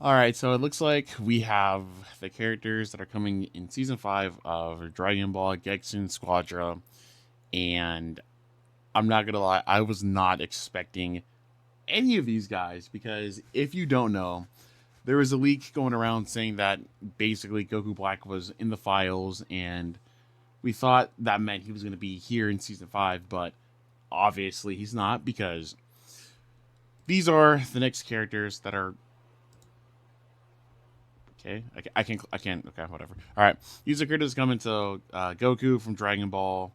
All right, so it looks like we have the characters that are coming in season 5 of Dragon Ball Gekishin Squadra, and I'm not gonna lie, I was not expecting any of these guys because if you don't know, there was a leak going around saying that basically Goku Black was in the files, and we thought that meant he was going to be here in season 5, but obviously he's not because these are the next characters that are okay. I can. Okay, whatever. All right, these are characters coming to Goku from Dragon Ball,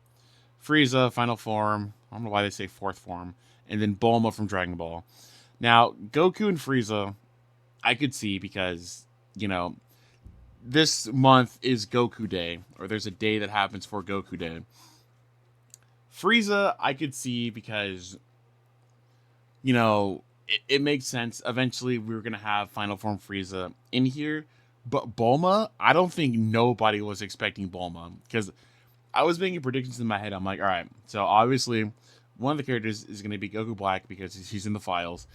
Frieza Final Form. I don't know why they say fourth form, and then Bulma from Dragon Ball. Now Goku and Frieza, I could see because you know this month is Goku Day, or there's a day that happens for Goku Day. Frieza, I could see because it makes sense. Eventually, we were gonna have Final Form Frieza in here, but Bulma, I don't think nobody was expecting Bulma because I was making predictions in my head. I'm like, all right, so obviously one of the characters is gonna be Goku Black because he's in the files.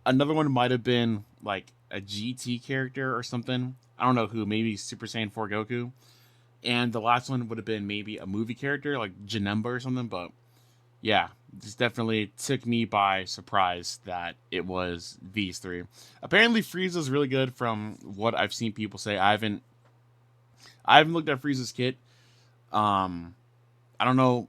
Another one might have been like a GT character or something. I don't know who. Maybe Super Saiyan 4 Goku. And the last one would have been maybe a movie character like Janemba or something. But yeah, this definitely took me by surprise that it was these three. Apparently, Frieza's really good from what I've seen people say. I haven't looked at Frieza's kit. Um, I don't know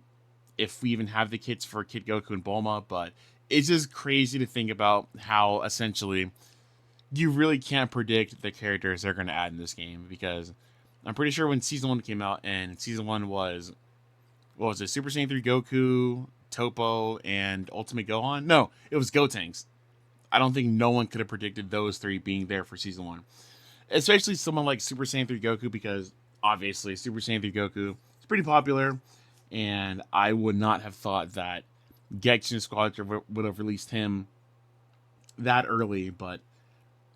if we even have the kits for Kid Goku and Bulma, but it's just crazy to think about how essentially you really can't predict the characters they're going to add in this game because I'm pretty sure when season 1 came out and season 1 was what was it? Super Saiyan 3 Goku, Topo, and Ultimate Gohan? No, it was Gotenks. I don't think no one could have predicted those three being there for season 1. Especially someone like Super Saiyan 3 Goku because obviously Super Saiyan 3 Goku is pretty popular and I would not have thought that Gekishin Squadra would have released him that early, but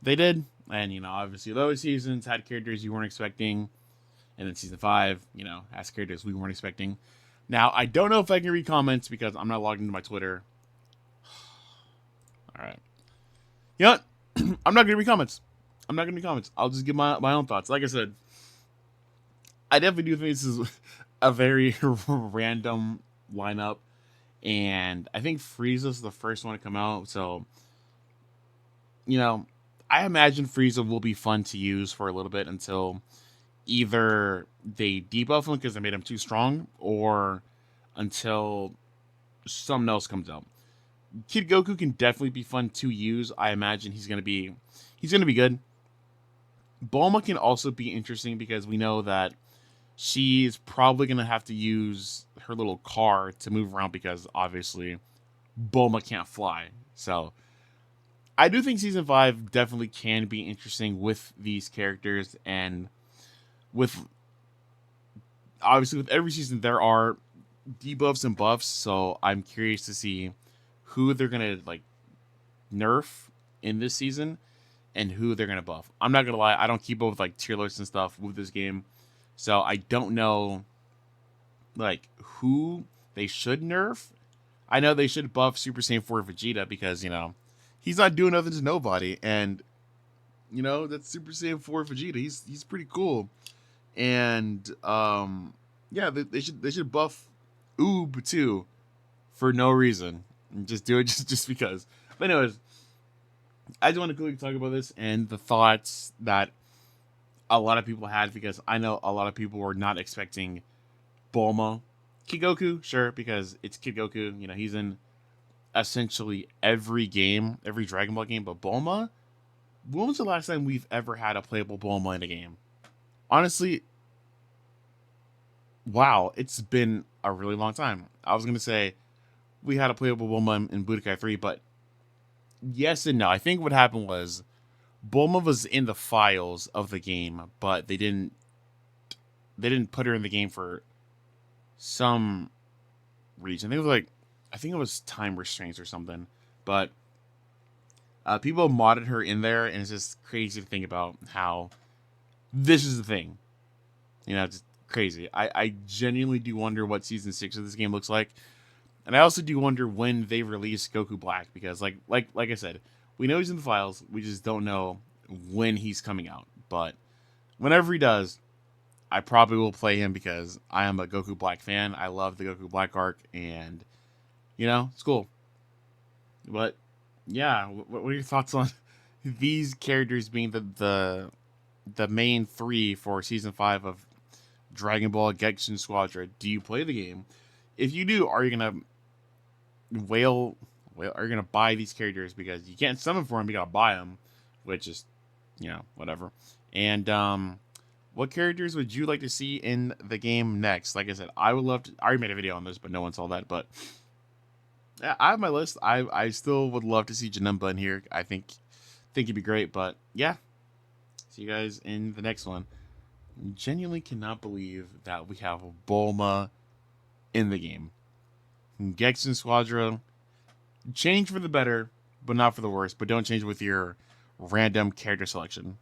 they did. And, obviously those seasons had characters you weren't expecting. And then season 5, has characters we weren't expecting. Now, I don't know if I can read comments because I'm not logged into my Twitter. All right. You know what? I'm not going to read comments. I'm not going to read comments. I'll just give my own thoughts. Like I said, I definitely do think this is a very random lineup. And I think Frieza's the first one to come out. So, you know, I imagine Frieza will be fun to use for a little bit until either they debuff him because they made him too strong or until something else comes out. Kid Goku can definitely be fun to use. I imagine he's gonna be good. Bulma can also be interesting because we know that she's probably gonna have to use her little car to move around because obviously Bulma can't fly. So I do think season 5 definitely can be interesting with these characters and with obviously with every season there are debuffs and buffs, so I'm curious to see who they're gonna like nerf in this season and who they're gonna buff. I'm not gonna lie, I don't keep up with like tier lists and stuff with this game, so I don't know like who they should nerf. I know they should buff Super Saiyan 4 Vegeta because he's not doing nothing to nobody, and that's Super Saiyan 4 Vegeta. He's pretty cool, and yeah, they should buff Oob too for no reason. Just do it just because. But anyways, I just want to quickly talk about this and the thoughts that a lot of people had because I know a lot of people were not expecting Bulma. Kid Goku, sure, because it's Kid Goku. He's in essentially every game, every Dragon Ball game. But Bulma, when was the last time we've ever had a playable Bulma in a game? Honestly, wow, it's been a really long time. I was gonna say we had a playable Bulma in Budokai 3, but yes and no. I think what happened was Bulma was in the files of the game, but they didn't put her in the game for some reason. I think it was time restraints or something. But people modded her in there, and it's just crazy to think about how this is the thing. Just crazy. I genuinely do wonder what season 6 of this game looks like. And I also do wonder when they release Goku Black because like I said, we know he's in the files. We just don't know when he's coming out. But whenever he does, I probably will play him because I am a Goku Black fan. I love the Goku Black arc, and it's cool. But yeah, what are your thoughts on these characters being the main three for season 5 of Dragon Ball Gekishin Squadra? Do you play the game? If you do, are you gonna whale? Are you gonna buy these characters because you can't summon for them? You gotta buy them, which is whatever. And what characters would you like to see in the game next? Like I said, I would love to. I already made a video on this, but no one saw that. But yeah, I have my list. I still would love to see Janemba in here. I think he'd be great. But yeah, see you guys in the next one. Genuinely cannot believe that we have Bulma in the game. Gex and Squadra, change for the better, but not for the worse. But don't change with your random character selection.